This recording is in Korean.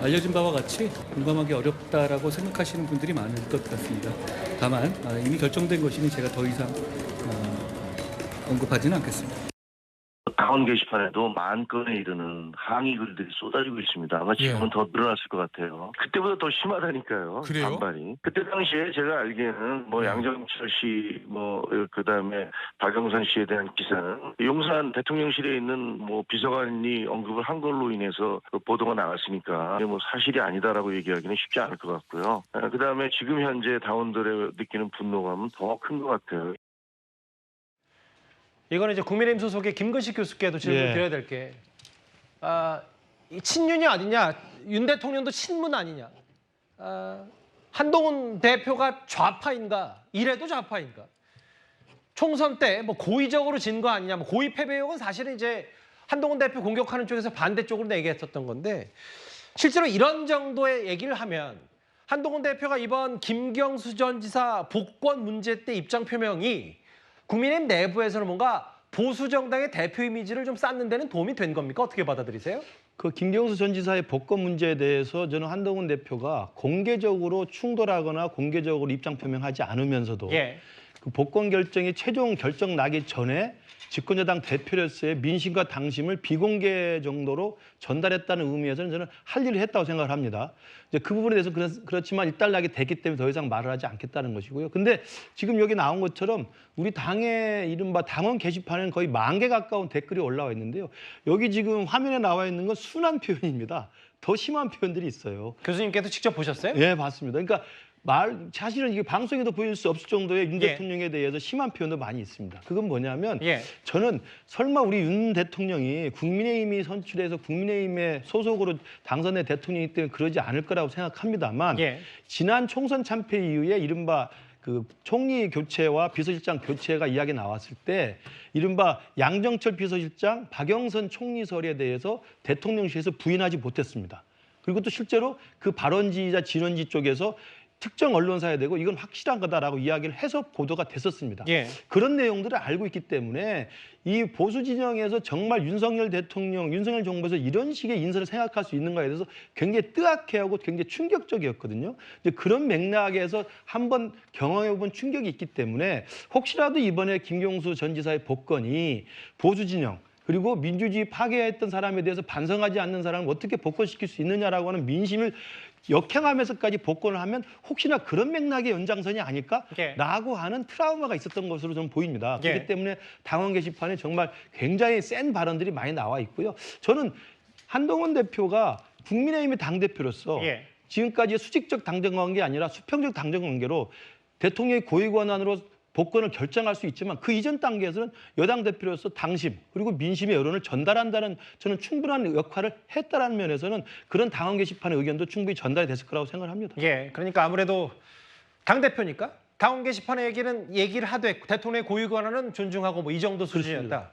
알려진 바와 같이 공감하기 어렵다라고 생각하시는 분들이 많을 것 같습니다. 다만 이미 결정된 것이니 제가 더 이상 언급하지는 않겠습니다. 당원 게시판에도 10,000건에 이르는 항의 글들이 쏟아지고 있습니다. 아마 지금은 더 늘어났을 것 같아요. 그때보다 더 심하다니까요. 그래요? 반발이. 그때 당시에 제가 알기에는 양정철 씨, 그다음에 박영선 씨에 대한 기사는 용산 대통령실에 있는 비서관이 언급을 한 걸로 인해서 보도가 나왔으니까 이게 사실이 아니다라고 얘기하기는 쉽지 않을 것 같고요. 그다음에 지금 현재 당원들의 느끼는 분노감은 더 큰 것 같아요. 이거는 이제 국민의힘 소속의 김근식 교수께도 질문 드려야 될 게, 이 친윤이 아니냐, 윤 대통령도 친문 아니냐, 한동훈 대표가 좌파인가, 이래도 좌파인가, 총선 때 고의적으로 진 거 아니냐, 고의 패배 의혹은 사실은 이제 한동훈 대표 공격하는 쪽에서 반대쪽으로 얘기했었던 건데, 실제로 이런 정도의 얘기를 하면 한동훈 대표가 이번 김경수 전 지사 복권 문제 때 입장 표명이 국민의힘 내부에서는 뭔가 보수 정당의 대표 이미지를 좀 쌓는 데는 도움이 된 겁니까? 어떻게 받아들이세요? 그 김경수 전 지사의 복권 문제에 대해서 저는 한동훈 대표가 공개적으로 충돌하거나 공개적으로 입장 표명하지 않으면서도 그 복권 결정이 최종 결정 나기 전에 집권여당 대표로서의 민심과 당심을 비공개 정도로 전달했다는 의미에서는 저는 할 일을 했다고 생각을 합니다. 이제 그 부분에 대해서 그렇지만 일단락이 됐기 때문에 더 이상 말을 하지 않겠다는 것이고요. 근데 지금 여기 나온 것처럼 우리 당의 이른바 당원 게시판에는 거의 10,000개 가까운 댓글이 올라와 있는데요. 여기 지금 화면에 나와 있는 건 순한 표현입니다. 더 심한 표현들이 있어요. 교수님께서 직접 보셨어요? 예, 봤습니다. 그러니까 사실은 이게 방송에도 보일 수 없을 정도의 윤 대통령에 대해서 심한 표현도 많이 있습니다. 그건 뭐냐면 저는 설마 우리 윤 대통령이 국민의힘이 선출해서 국민의힘의 소속으로 당선된 대통령이기 때문에 그러지 않을 거라고 생각합니다만 지난 총선 참패 이후에 이른바 그 총리 교체와 비서실장 교체가 이야기 나왔을 때 이른바 양정철 비서실장, 박영선 총리설에 대해서 대통령실에서 부인하지 못했습니다. 그리고 또 실제로 그 발언지이자 진원지 쪽에서 특정 언론사에 대고 이건 확실한 거다라고 이야기를 해서 보도가 됐었습니다. 그런 내용들을 알고 있기 때문에 이 보수 진영에서 정말 윤석열 대통령, 윤석열 정부에서 이런 식의 인사를 생각할 수 있는가에 대해서 굉장히 뜨악해하고 굉장히 충격적이었거든요. 이제 그런 맥락에서 한번 경험해본 충격이 있기 때문에 혹시라도 이번에 김경수 전 지사의 복권이 보수 진영 그리고 민주주의 파괴했던 사람에 대해서 반성하지 않는 사람을 어떻게 복권시킬 수 있느냐라고 하는 민심을 역행하면서까지 복권을 하면 혹시나 그런 맥락의 연장선이 아닐까라고 하는 트라우마가 있었던 것으로 저는 보입니다. 그렇기 때문에 당원 게시판에 정말 굉장히 센 발언들이 많이 나와 있고요. 저는 한동훈 대표가 국민의힘의 당대표로서 지금까지 수직적 당정관계 아니라 수평적 당정관계로 대통령의 고위 권한으로 복권을 결정할 수 있지만 그 이전 단계에서는 여당 대표로서 당심 그리고 민심의 여론을 전달한다는 저는 충분한 역할을 했다는 면에서는 그런 당원 게시판의 의견도 충분히 전달이 됐을 거라고 생각을 합니다. 그러니까 아무래도 당대표니까 당원 게시판의 얘기를 하되 대통령의 고유 권한은 존중하고 이 정도 수준이었다.